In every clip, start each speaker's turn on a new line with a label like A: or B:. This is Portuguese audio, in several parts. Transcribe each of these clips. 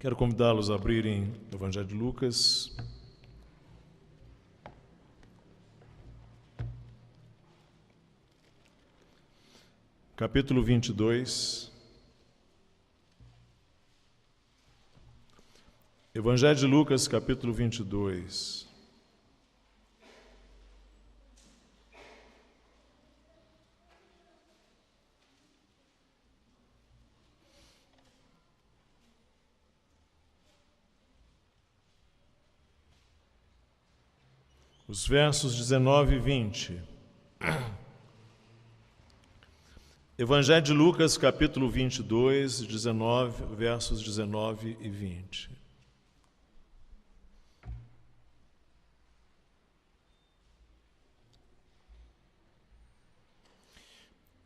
A: Quero convidá-los a abrirem o Evangelho de Lucas. Capítulo 22. Evangelho de Lucas, capítulo 22. Os versos 19 e 20. Evangelho de Lucas, capítulo 22, versos 19 e 20.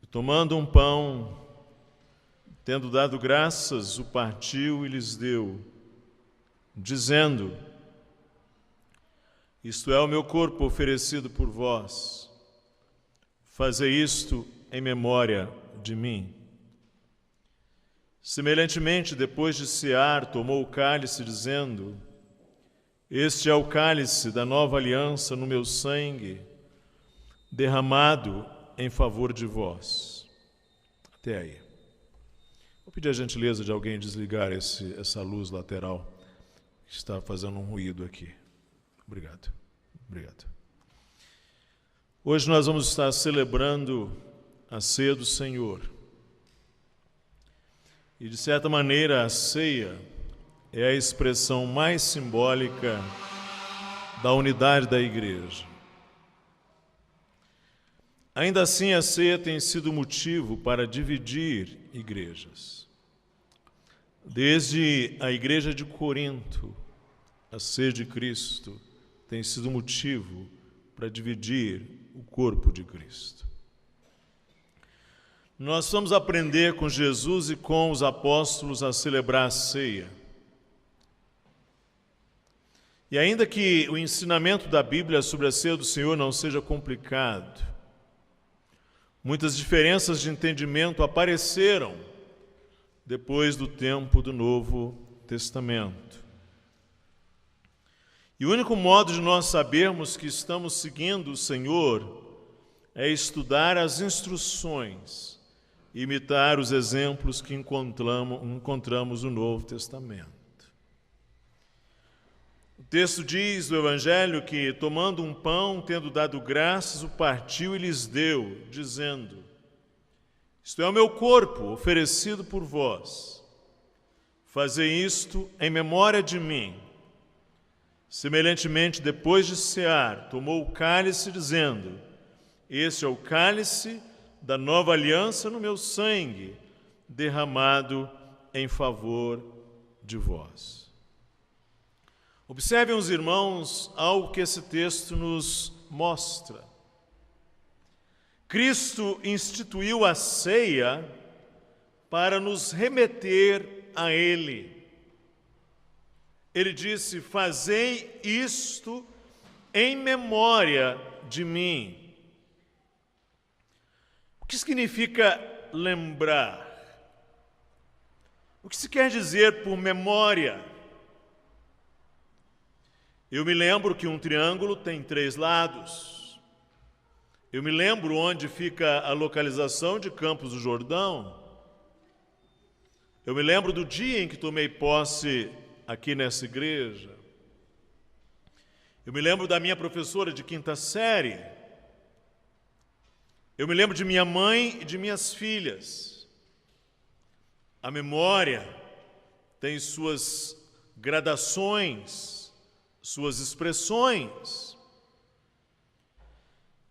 A: Tomando um pão, tendo dado graças, o partiu e lhes deu, dizendo: Isto é o meu corpo oferecido por vós. Fazei isto em memória de mim. Semelhantemente, depois de cear, tomou o cálice, dizendo: Este é o cálice da nova aliança no meu sangue, derramado em favor de vós. Até aí. Vou pedir a gentileza de alguém desligar essa luz lateral que está fazendo um ruído aqui. Obrigado. Hoje nós vamos estar celebrando a ceia do Senhor. E, de certa maneira, a ceia é a expressão mais simbólica da unidade da igreja. Ainda assim, a ceia tem sido motivo para dividir igrejas. Desde a igreja de Corinto, a ceia de Cristo tem sido motivo para dividir o corpo de Cristo. Nós vamos aprender com Jesus e com os apóstolos a celebrar a ceia. E ainda que o ensinamento da Bíblia sobre a ceia do Senhor não seja complicado, muitas diferenças de entendimento apareceram depois do tempo do Novo Testamento. E o único modo de nós sabermos que estamos seguindo o Senhor é estudar as instruções e imitar os exemplos que encontramos no Novo Testamento. O texto diz do Evangelho que, tomando um pão, tendo dado graças, o partiu e lhes deu, dizendo: Isto é o meu corpo oferecido por vós. Fazei isto em memória de mim. Semelhantemente, depois de cear, tomou o cálice, dizendo: Este é o cálice da nova aliança no meu sangue, derramado em favor de vós. Observem os irmãos algo que esse texto nos mostra. Cristo instituiu a ceia para nos remeter a Ele. Ele disse: Fazei isto em memória de mim. O que significa lembrar? O que se quer dizer por memória? Eu me lembro que um triângulo tem 3 lados. Eu me lembro onde fica a localização de Campos do Jordão. Eu me lembro do dia em que tomei posse aqui nessa igreja. Eu me lembro da minha professora de 5ª série. Eu me lembro de minha mãe e de minhas filhas. A memória tem suas gradações, suas expressões.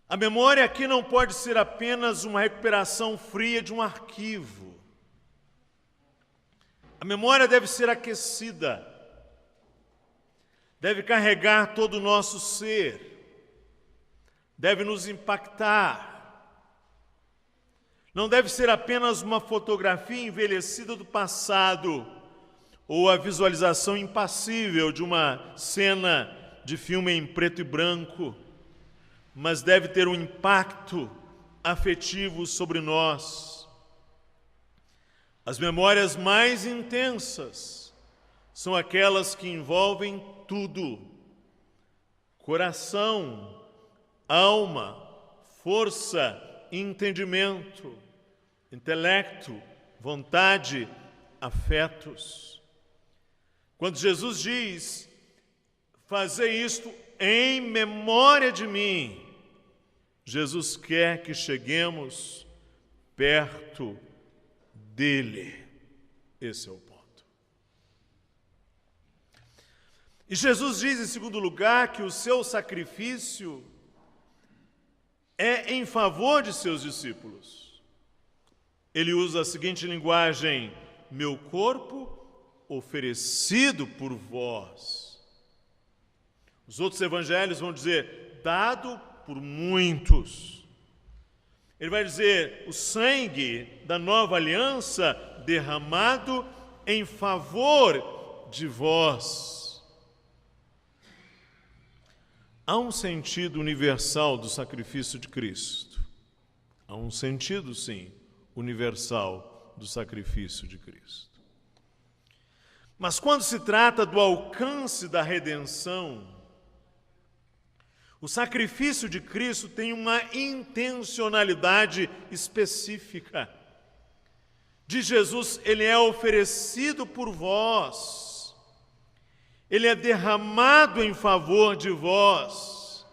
A: A memória aqui não pode ser apenas uma recuperação fria de um arquivo. A memória deve ser aquecida, deve carregar todo o nosso ser, deve nos impactar. Não deve ser apenas uma fotografia envelhecida do passado ou a visualização impassível de uma cena de filme em preto e branco, mas deve ter um impacto afetivo sobre nós. As memórias mais intensas são aquelas que envolvem tudo: coração, alma, força, entendimento, intelecto, vontade, afetos. Quando Jesus diz: fazei isto em memória de mim, Jesus quer que cheguemos perto dele. Esse é o ponto. E Jesus diz, em segundo lugar, que o seu sacrifício é em favor de seus discípulos. Ele usa a seguinte linguagem: meu corpo oferecido por vós. Os outros evangelhos vão dizer, dado por muitos. Ele vai dizer, o sangue da nova aliança derramado em favor de vós. Há um sentido universal do sacrifício de Cristo. Há um sentido, sim, universal do sacrifício de Cristo. Mas quando se trata do alcance da redenção, o sacrifício de Cristo tem uma intencionalidade específica. De Jesus, ele é oferecido por vós. Ele é derramado em favor de vós.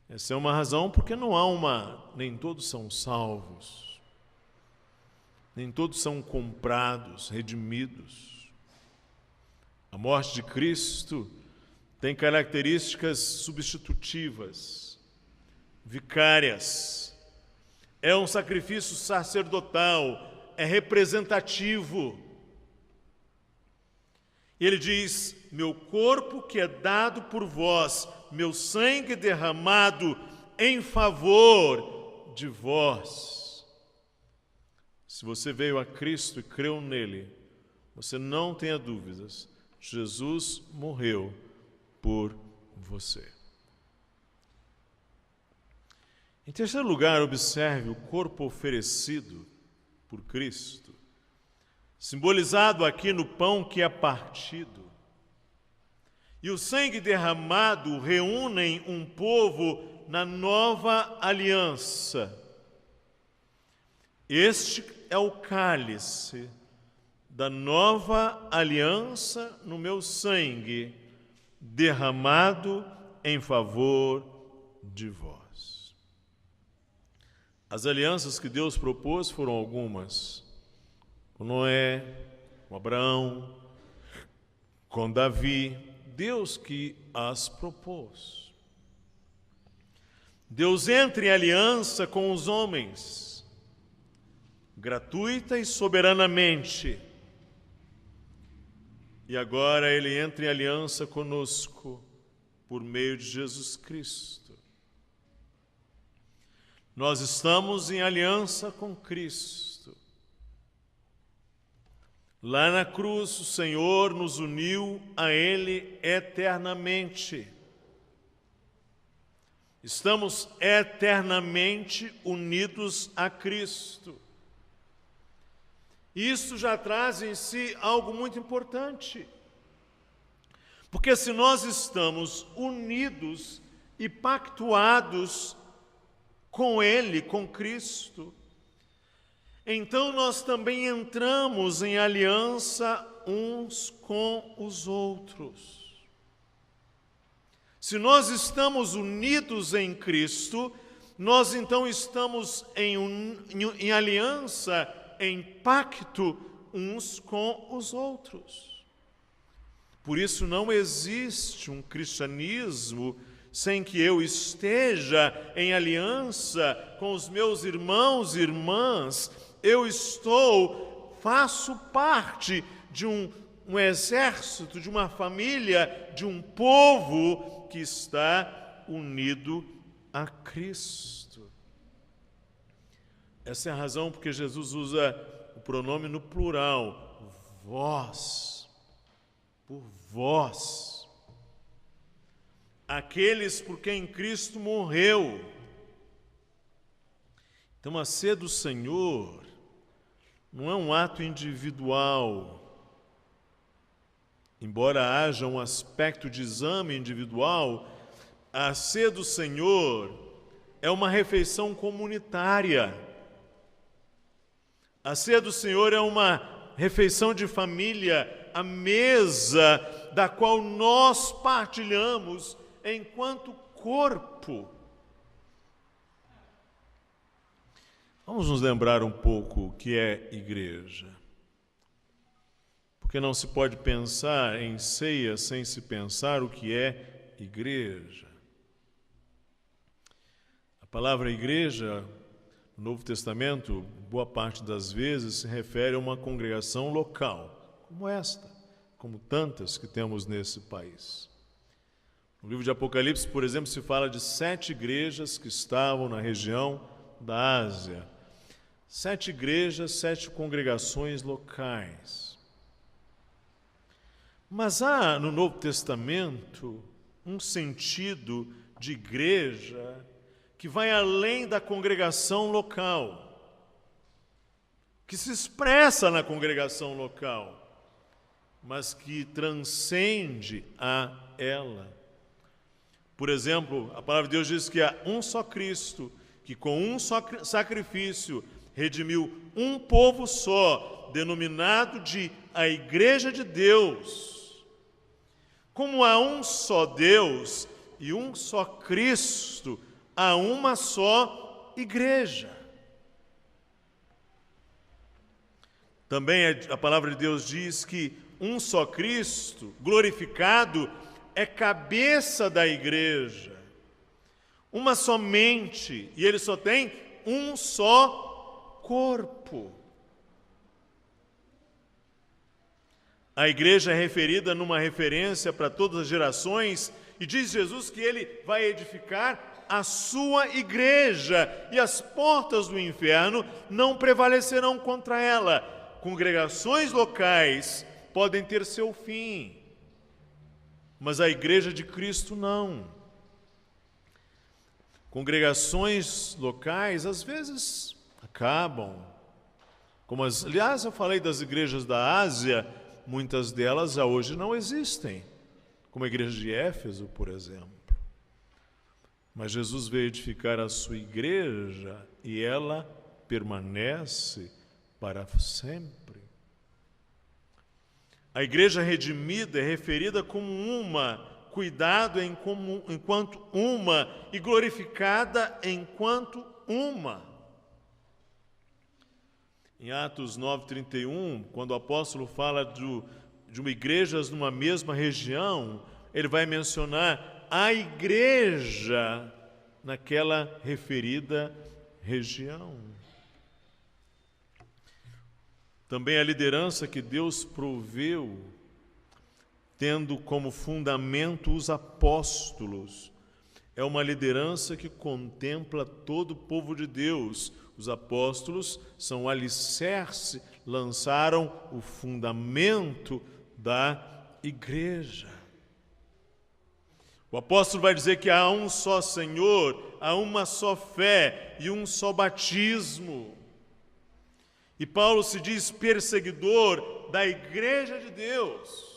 A: Essa é uma razão porque nem todos são salvos. Nem todos são comprados, redimidos. A morte de Cristo tem características substitutivas, vicárias. É um sacrifício sacerdotal, é representativo. E ele diz, meu corpo que é dado por vós, meu sangue derramado em favor de vós. Se você veio a Cristo e creu nele, você não tenha dúvidas, Jesus morreu por você. Em terceiro lugar, observe o corpo oferecido por Cristo, simbolizado aqui no pão que é partido. E o sangue derramado reúnem um povo na nova aliança. Este é o cálice da nova aliança no meu sangue, derramado em favor de vós. As alianças que Deus propôs foram algumas, com Noé, com Abraão, com Davi, Deus que as propôs. Deus entra em aliança com os homens, gratuita e soberanamente. E agora ele entra em aliança conosco por meio de Jesus Cristo. Nós estamos em aliança com Cristo. Lá na cruz, o Senhor nos uniu a Ele eternamente. Estamos eternamente unidos a Cristo. Isso já traz em si algo muito importante. Porque se nós estamos unidos e pactuados com Ele, com Cristo, então nós também entramos em aliança uns com os outros. Se nós estamos unidos em Cristo, nós então estamos em aliança, em pacto uns com os outros. Por isso não existe um cristianismo sem que eu esteja em aliança com os meus irmãos e irmãs. Eu faço parte de um exército, de uma família, de um povo que está unido a Cristo. Essa é a razão porque Jesus usa o pronome no plural, vós, por vós. Aqueles por quem Cristo morreu. Então, a ceia do Senhor não é um ato individual, Embora haja um aspecto de exame individual, a ceia do Senhor é uma refeição comunitária. A ceia do Senhor é uma refeição de família, a mesa da qual nós partilhamos enquanto corpo. Vamos nos lembrar um pouco o que é igreja. Porque não se pode pensar em ceia sem se pensar o que é igreja. A palavra igreja, no Novo Testamento, boa parte das vezes se refere a uma congregação local, como esta, como tantas que temos nesse país. No livro de Apocalipse, por exemplo, se fala de 7 igrejas que estavam na região da Ásia. 7 igrejas, 7 congregações locais. Mas há no Novo Testamento um sentido de igreja que vai além da congregação local, que se expressa na congregação local, mas que transcende a ela. Por exemplo, a palavra de Deus diz que há um só Cristo, que com um só sacrifício redimiu um povo só, denominado de a Igreja de Deus. Como há um só Deus e um só Cristo, há uma só igreja. Também a palavra de Deus diz que um só Cristo, glorificado, é cabeça da igreja. Uma só mente, e ele só tem um só corpo. A igreja é referida numa referência para todas as gerações, e diz Jesus que ele vai edificar a sua igreja, e as portas do inferno não prevalecerão contra ela. Congregações locais podem ter seu fim, mas a igreja de Cristo não. Congregações locais às vezes acabam, aliás eu falei das igrejas da Ásia, muitas delas já hoje não existem, como a igreja de Éfeso, por exemplo. Mas Jesus veio edificar a sua igreja e ela permanece para sempre. A igreja redimida é referida como uma, cuidado enquanto uma e glorificada enquanto uma. Em Atos 9:31, quando o apóstolo fala de uma igreja numa mesma região, ele vai mencionar a igreja naquela referida região. Também a liderança que Deus proveu, tendo como fundamento os apóstolos, é uma liderança que contempla todo o povo de Deus. Os apóstolos são o alicerce, lançaram o fundamento da igreja. O apóstolo vai dizer que há um só Senhor, há uma só fé e um só batismo. E Paulo se diz perseguidor da igreja de Deus.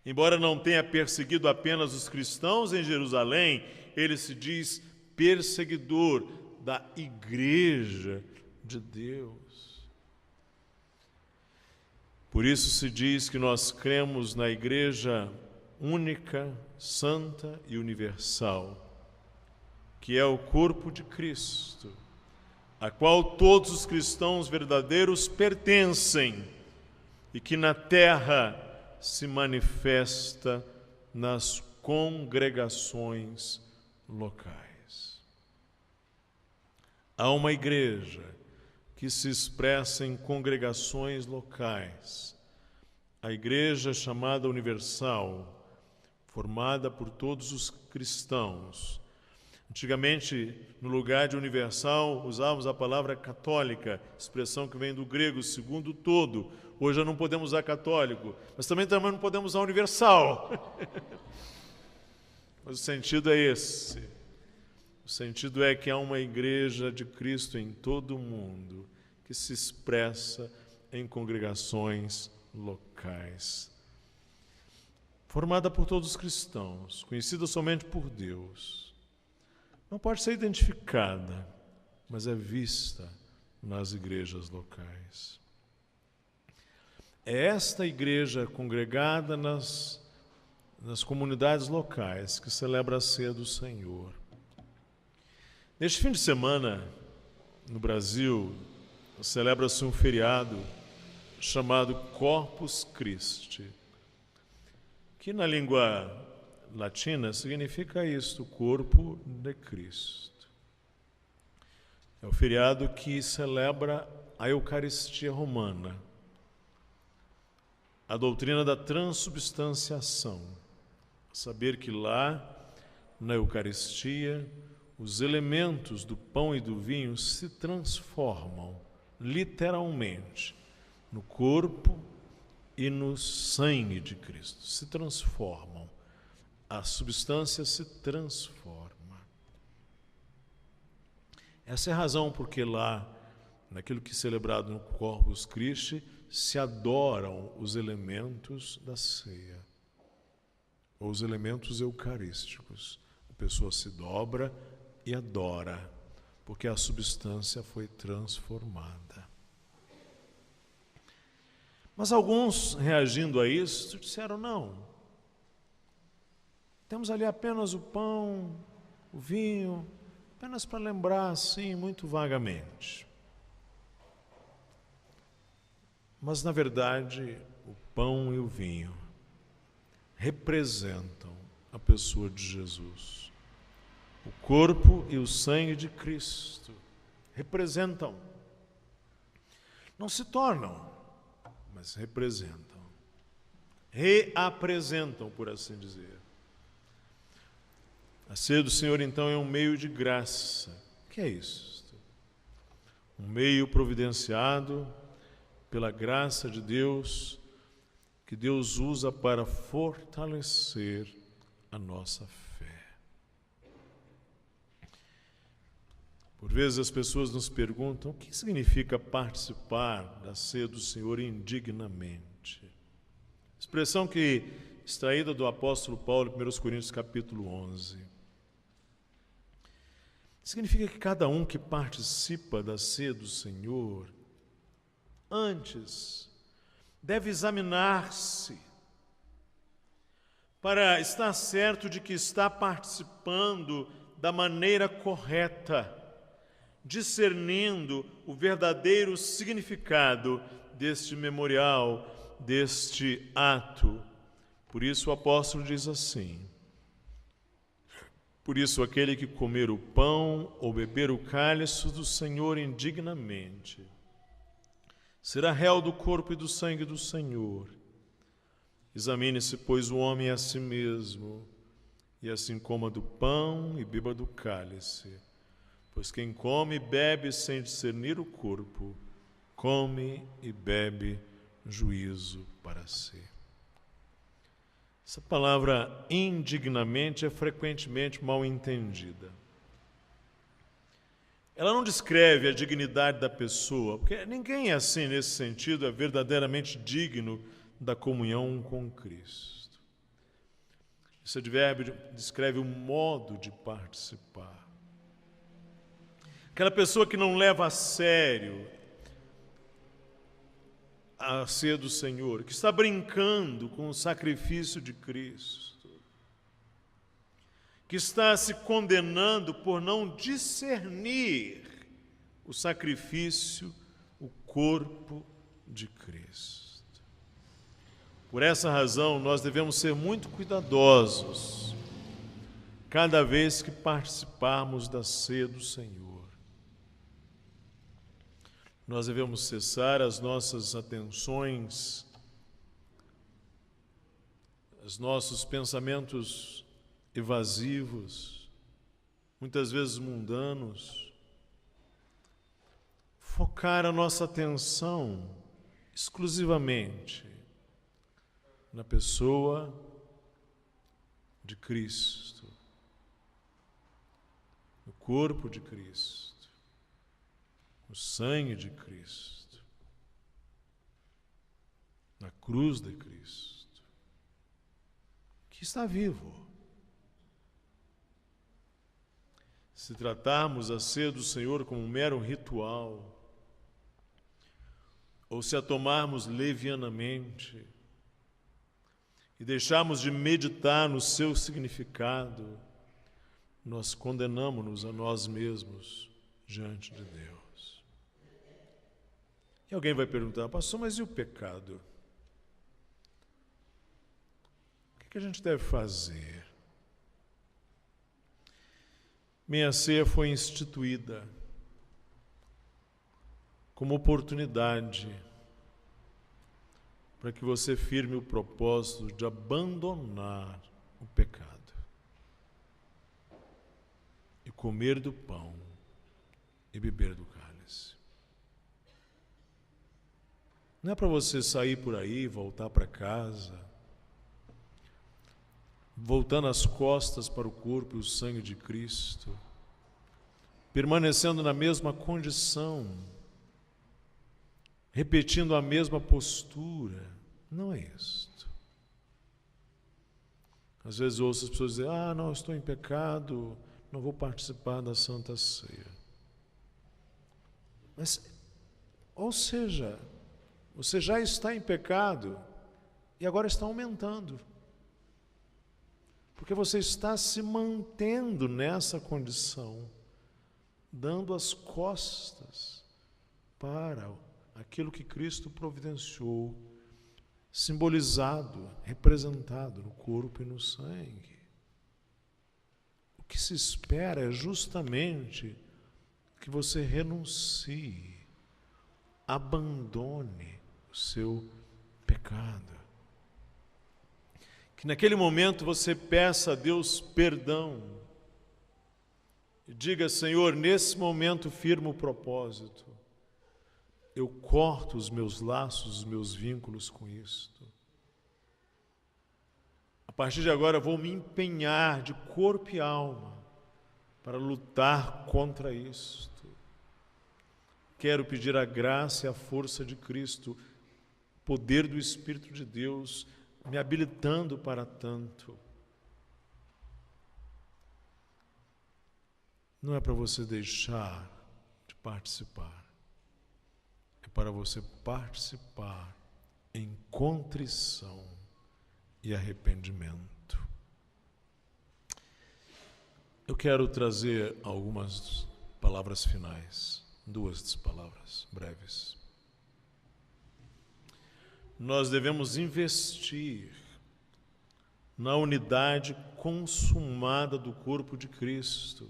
A: Embora não tenha perseguido apenas os cristãos em Jerusalém, ele se diz perseguidor da igreja de Deus. Por isso se diz que nós cremos na igreja única, santa e universal, que é o corpo de Cristo, a qual todos os cristãos verdadeiros pertencem e que na terra se manifesta nas congregações locais. Há uma igreja que se expressa em congregações locais, a igreja chamada universal, formada por todos os cristãos. Antigamente, no lugar de universal, usávamos a palavra católica, expressão que vem do grego, segundo todo. Hoje já não podemos usar católico, mas também não podemos usar universal. Mas o sentido é esse. O sentido é que há uma igreja de Cristo em todo o mundo que se expressa em congregações locais. Formada por todos os cristãos, conhecida somente por Deus. Não pode ser identificada, mas é vista nas igrejas locais. É esta igreja congregada nas comunidades locais que celebra a ceia do Senhor. Neste fim de semana, no Brasil, celebra-se um feriado chamado Corpus Christi, que na língua latina significa isto, o corpo de Cristo. É o feriado que celebra a Eucaristia romana, a doutrina da transubstanciação, saber que lá, na Eucaristia, os elementos do pão e do vinho se transformam, literalmente, no corpo e no sangue de Cristo. Se transformam. A substância se transforma. Essa é a razão porque lá, naquilo que é celebrado no Corpus Christi, se adoram os elementos da ceia, ou os elementos eucarísticos. A pessoa se dobra e adora, porque a substância foi transformada. Mas alguns, reagindo a isso, disseram, não, temos ali apenas o pão, o vinho, apenas para lembrar assim, muito vagamente. Mas, na verdade, o pão e o vinho representam a pessoa de Jesus. O corpo e o sangue de Cristo representam. Não se tornam, mas representam. Reapresentam, por assim dizer. A ceia do Senhor, então, é um meio de graça. O que é isso? Um meio providenciado pela graça de Deus, que Deus usa para fortalecer a nossa fé. Por vezes as pessoas nos perguntam o que significa participar da ceia do Senhor indignamente. Expressão que extraída do apóstolo Paulo em 1 Coríntios capítulo 11. Significa que cada um que participa da ceia do Senhor, antes, deve examinar-se para estar certo de que está participando da maneira correta, discernindo o verdadeiro significado deste memorial, deste ato. Por isso o apóstolo diz assim: por isso aquele que comer o pão ou beber o cálice do Senhor indignamente será réu do corpo e do sangue do Senhor. Examine-se, pois, o homem a si mesmo, e assim coma do pão e beba do cálice. Pois quem come e bebe sem discernir o corpo, come e bebe juízo para si. Essa palavra indignamente é frequentemente mal entendida. Ela não descreve a dignidade da pessoa, porque ninguém é assim nesse sentido, é verdadeiramente digno da comunhão com Cristo. Esse advérbio descreve o modo de participar. Aquela pessoa que não leva a sério a ceia do Senhor, que está brincando com o sacrifício de Cristo, que está se condenando por não discernir o sacrifício, o corpo de Cristo. Por essa razão, nós devemos ser muito cuidadosos cada vez que participarmos da ceia do Senhor. Nós devemos cessar as nossas atenções, os nossos pensamentos evasivos, muitas vezes mundanos, focar a nossa atenção exclusivamente na pessoa de Cristo, no corpo de Cristo, o sangue de Cristo. na cruz de Cristo, que está vivo. Se tratarmos a ceia do Senhor como um mero ritual, ou se a tomarmos levianamente e deixarmos de meditar no seu significado, nós condenamos-nos a nós mesmos diante de Deus. E alguém vai perguntar: pastor, mas e o pecado? O que a gente deve fazer? Minha ceia foi instituída como oportunidade para que você firme o propósito de abandonar o pecado e comer do pão e beber do cálice. Não é para você sair por aí, voltar para casa, voltando as costas para o corpo e o sangue de Cristo, permanecendo na mesma condição, repetindo a mesma postura. Não é isto. Às vezes eu ouço as pessoas dizer: não, estou em pecado, não vou participar da Santa Ceia. Mas, ou seja, você já está em pecado e agora está aumentando. Porque você está se mantendo nessa condição, dando as costas para aquilo que Cristo providenciou, simbolizado, representado no corpo e no sangue. O que se espera é justamente que você renuncie, abandone o seu pecado. Que naquele momento você peça a Deus perdão e diga: Senhor, nesse momento firmo o propósito. Eu corto os meus laços, os meus vínculos com isto. A partir de agora vou me empenhar de corpo e alma para lutar contra isto. Quero pedir a graça e a força de Cristo, o poder do Espírito de Deus, me habilitando para tanto. Não é para você deixar de participar, é para você participar em contrição e arrependimento. Eu quero trazer algumas palavras finais, 2 palavras breves. Nós devemos investir na unidade consumada do corpo de Cristo,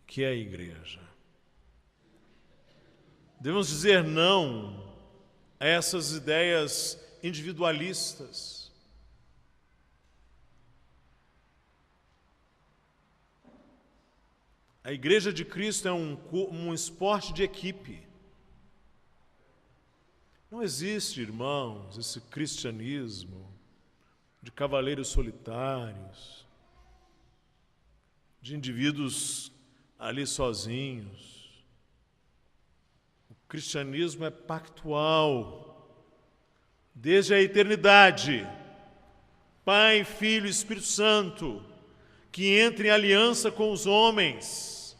A: que é a igreja. Devemos dizer não a essas ideias individualistas. A igreja de Cristo é um esporte de equipe. Não existe, irmãos, esse cristianismo de cavaleiros solitários, de indivíduos ali sozinhos. O cristianismo é pactual, desde a eternidade. Pai, Filho e Espírito Santo, que entra em aliança com os homens.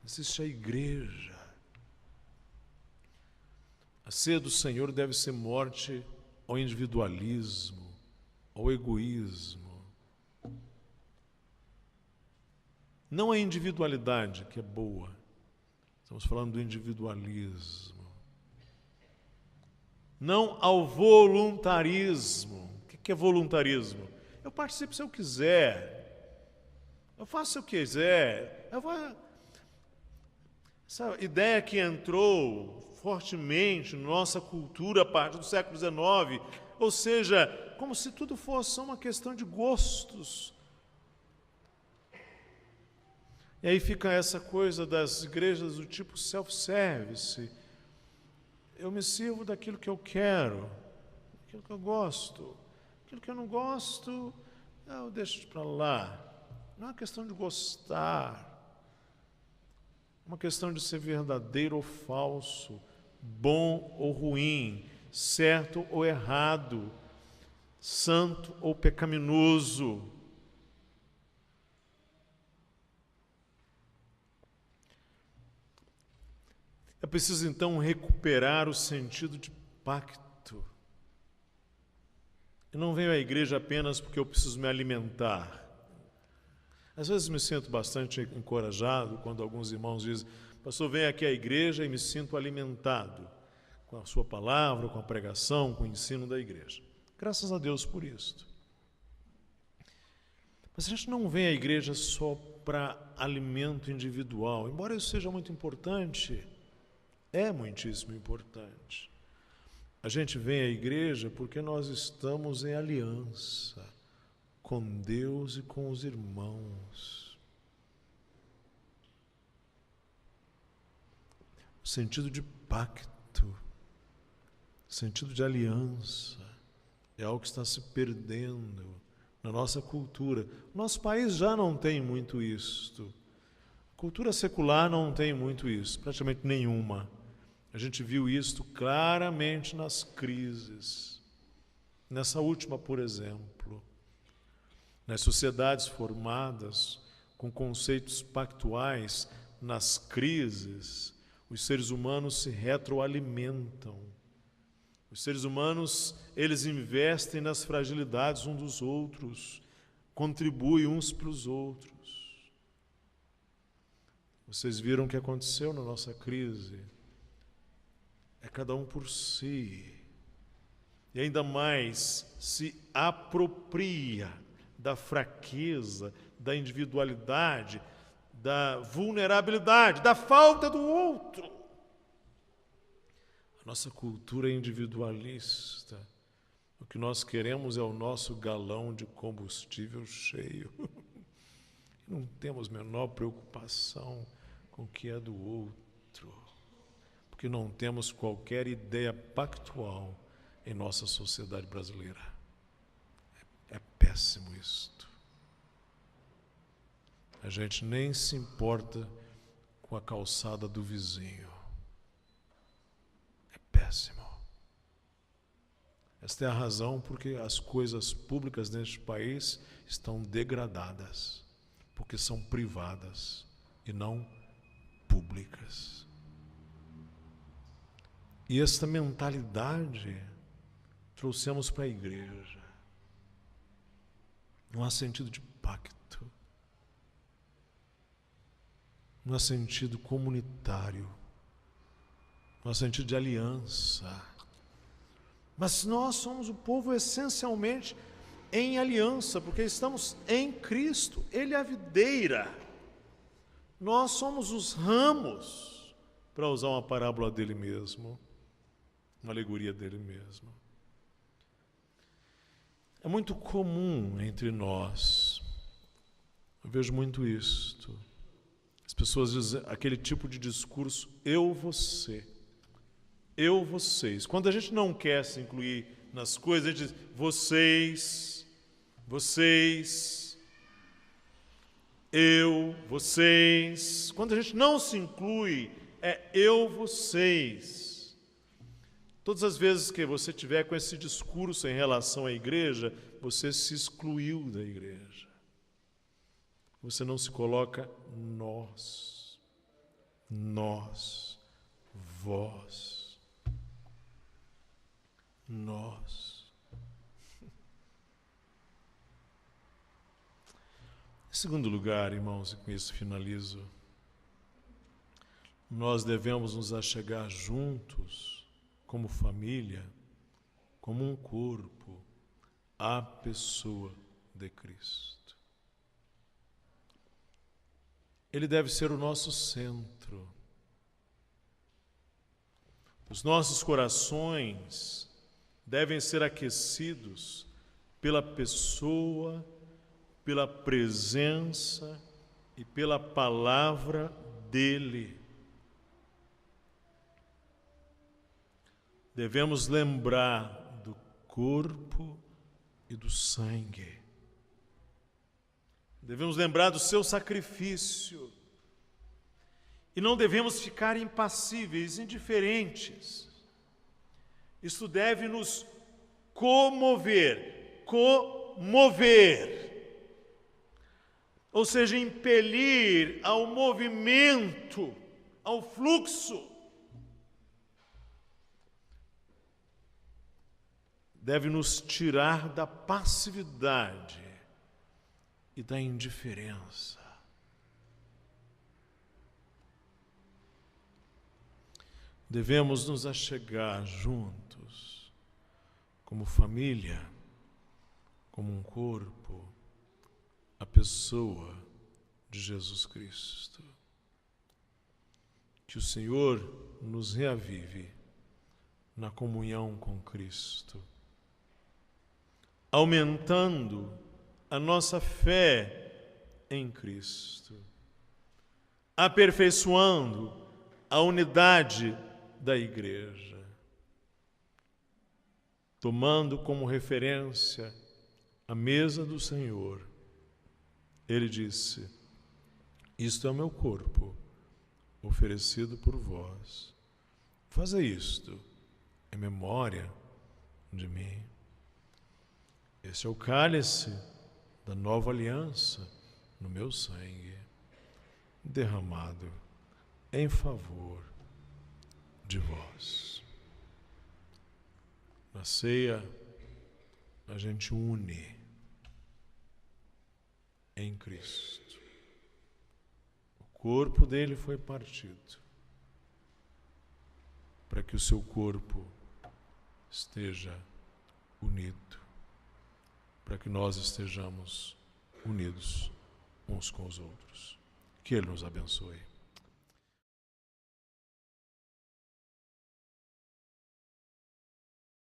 A: Existe a igreja. A ceia do Senhor deve ser morte ao individualismo, ao egoísmo. Não a individualidade, que é boa. Estamos falando do individualismo. Não ao voluntarismo. O que é voluntarismo? Eu participo se eu quiser. Eu faço se eu quiser. Essa ideia que entrou fortemente na nossa cultura a partir do século XIX, ou seja, como se tudo fosse só uma questão de gostos. E aí fica essa coisa das igrejas do tipo self-service. Eu me sirvo daquilo que eu quero, daquilo que eu gosto. Aquilo que eu não gosto, eu deixo para lá. Não é uma questão de gostar. É uma questão de ser verdadeiro ou falso bom ou ruim, certo ou errado, santo ou pecaminoso. É preciso, então, recuperar o sentido de pacto. Eu não venho à igreja apenas porque eu preciso me alimentar. Às vezes me sinto bastante encorajado quando alguns irmãos dizem: pastor, venho aqui à igreja e me sinto alimentado com a sua palavra, com a pregação, com o ensino da igreja. Graças a Deus por isto. Mas a gente não vem à igreja só para alimento individual, embora isso seja muito importante, é muitíssimo importante. A gente vem à igreja porque nós estamos em aliança com Deus e com os irmãos. O sentido de pacto, o sentido de aliança, é algo que está se perdendo na nossa cultura. Nosso país já não tem muito isto. A cultura secular não tem muito isso, praticamente nenhuma. A gente viu isto claramente nas crises. Nessa última, por exemplo. Nas sociedades formadas com conceitos pactuais, nas crises, os seres humanos se retroalimentam. Os seres humanos, eles investem nas fragilidades uns dos outros, contribuem uns para os outros. Vocês viram o que aconteceu na nossa crise? É cada um por si. E ainda mais se apropria da fraqueza, da individualidade, da vulnerabilidade, da falta do outro. A nossa cultura é individualista. O que nós queremos é o nosso galão de combustível cheio. Não temos a menor preocupação com o que é do outro, porque não temos qualquer ideia pactual em nossa sociedade brasileira. É péssimo isto. A gente nem se importa com a calçada do vizinho. É péssimo. Esta é a razão porque as coisas públicas neste país estão degradadas, porque são privadas e não públicas. E esta mentalidade trouxemos para a igreja. Não há sentido de pacto. Não há sentido comunitário. Não há sentido de aliança. Mas nós somos o povo essencialmente em aliança, porque estamos em Cristo. Ele é a videira. Nós somos os ramos, para usar uma parábola dele mesmo, uma alegoria dele mesmo. É muito comum entre nós, eu vejo muito isto, as pessoas dizem aquele tipo de discurso, eu, você, eu, vocês. Quando a gente não quer se incluir nas coisas, a gente diz vocês, vocês, eu, vocês. Quando a gente não se inclui, é eu, vocês. Todas as vezes que você tiver com esse discurso em relação à igreja, você se excluiu da igreja. Você não se coloca nós, vós, nós. Em segundo lugar, irmãos, e com isso finalizo, nós devemos nos achegar juntos, como família, como um corpo, à pessoa de Cristo. Ele deve ser o nosso centro. Os nossos corações devem ser aquecidos pela pessoa, pela presença e pela palavra dele. Devemos lembrar do corpo e do sangue. Devemos lembrar do seu sacrifício. E não devemos ficar impassíveis, indiferentes. Isso deve nos comover, ou seja, impelir ao movimento, ao fluxo. Deve nos tirar da passividade e da indiferença. Devemos nos achegar juntos, como família, como um corpo, à pessoa de Jesus Cristo. Que o Senhor nos reavive na comunhão com Cristo, aumentando a nossa fé em Cristo, aperfeiçoando a unidade da Igreja, tomando como referência a mesa do Senhor. Ele disse: isto é o meu corpo, oferecido por vós. Fazei isto em memória de mim. Este é o cálice da nova aliança no meu sangue, derramado em favor de vós. Na ceia, a gente une em Cristo. O corpo dele foi partido para que o seu corpo esteja unido, para que nós estejamos unidos uns com os outros. Que Ele nos abençoe.